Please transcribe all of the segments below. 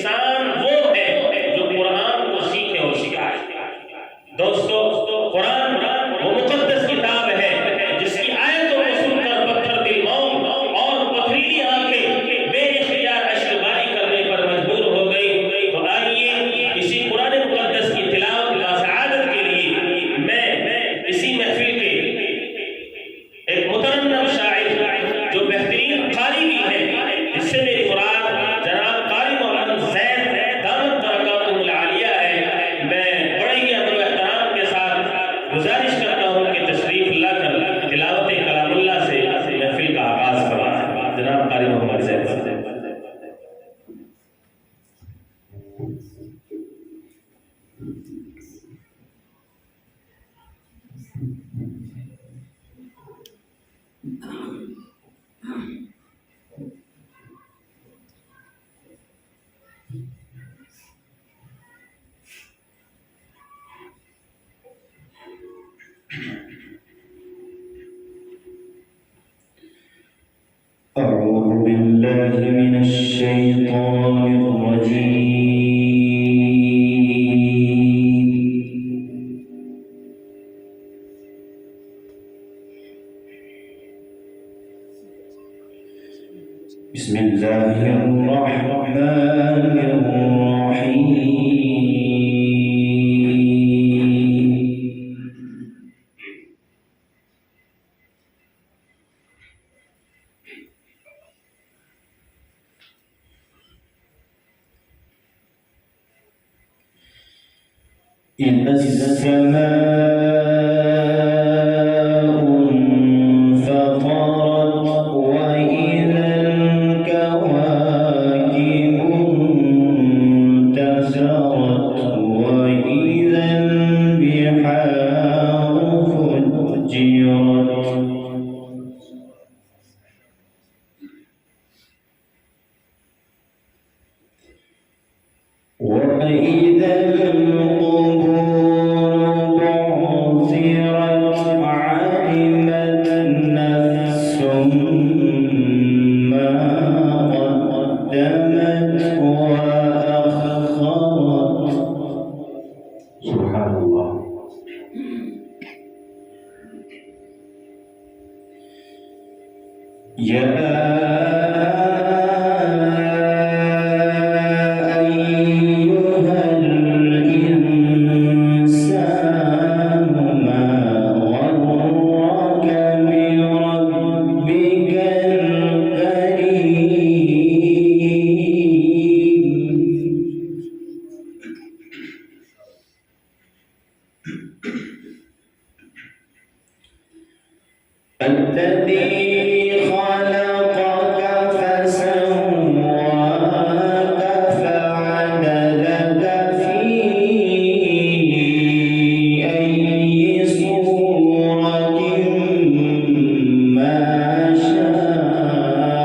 इंसान वो है जो कुरान को सीखे और सिखाए। दोस्तों, कुरान वो मुकद्दस किताब है जिसकी आयतों को सुनकर पत्थर दिल मौन और पथरीली आंखें बेइख्तियार अश्कबारी करने पर मजबूर हो गई। तो आइए इसी कुरान मुकद्दस की तिलावत व सआदत के लिए मैं इसी महफिल के एक मुतरन्नम शायर जो बेहतरीन कारी भी है, जिससे मेरी मुराद जनाब कारी मोहम्मद ज़ैद दामत बरकातुहुल आलिया है, मैं बड़े ही अदब व एहतराम के साथ गुजारिश करता हूँ कि तशरीफ लाकर तिलावत कलामुल्लाह से महफिल का आगाज करवाएं। जनाब कारी मोहम्मद ज़ैद। أعوذ بالله من الشيطان الرجيم بسم الله الرحمن الرحيم إذا السماء انفطرت وإذا الكواكب انتثرت وإذا البحار فجرت وإذا القبور بعثرت علمت نفس ما قدمت وأخرت. سبحان الله. يا الذي خلقك فسواك فعدلك في أي صورة ما شاء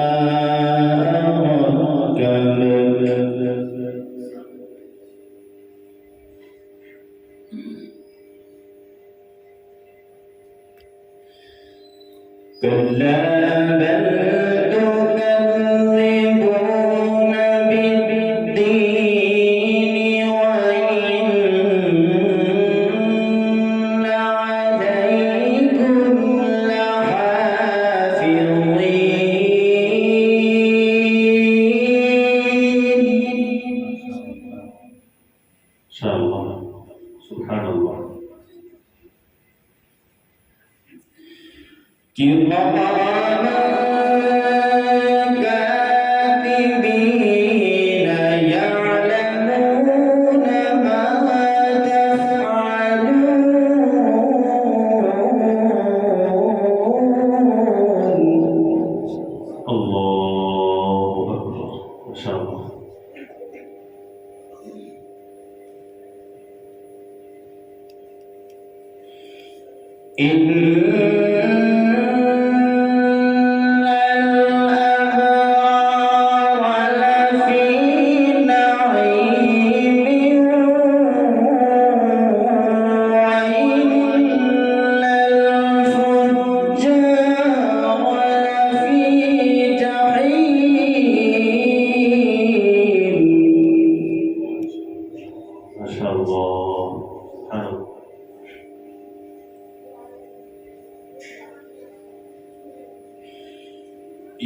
ركبك. كلا بل تكذبون بالدين وإن عليكم لحافظين. إن شاء الله. سبحان الله. كراما كاتبين يعلمون ما تفعلون. الله أكبر. ما شاء الله.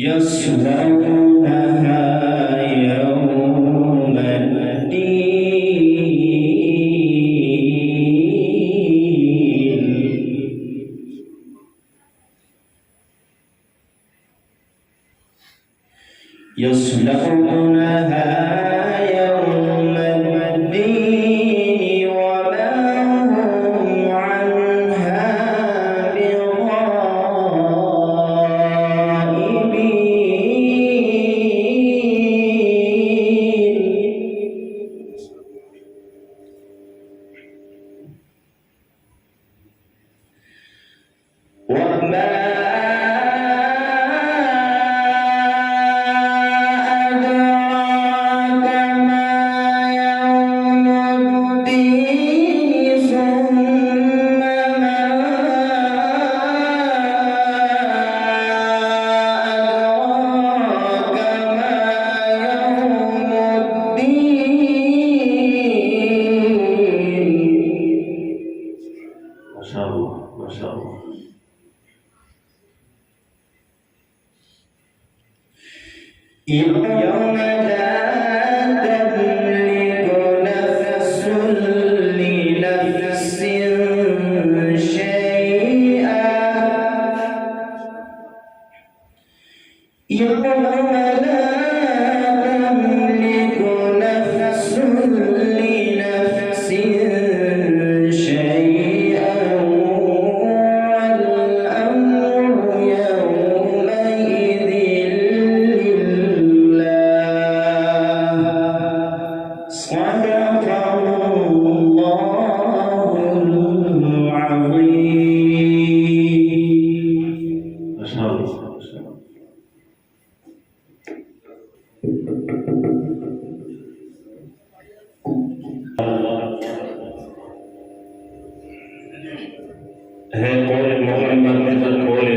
يصلونها يوم الدين يصلونها يوم الدين وما هم عنها بغائبين وما ما شاء الله ما شاء الله. يوم لا تملك نفس لنفس شيئا يوم لا تملك نفس لنفس شيئا والأمر يومئذ لله صدق الله العظيم. ما شاء الله ما شاء الله. है कौन मोहम्मद कौन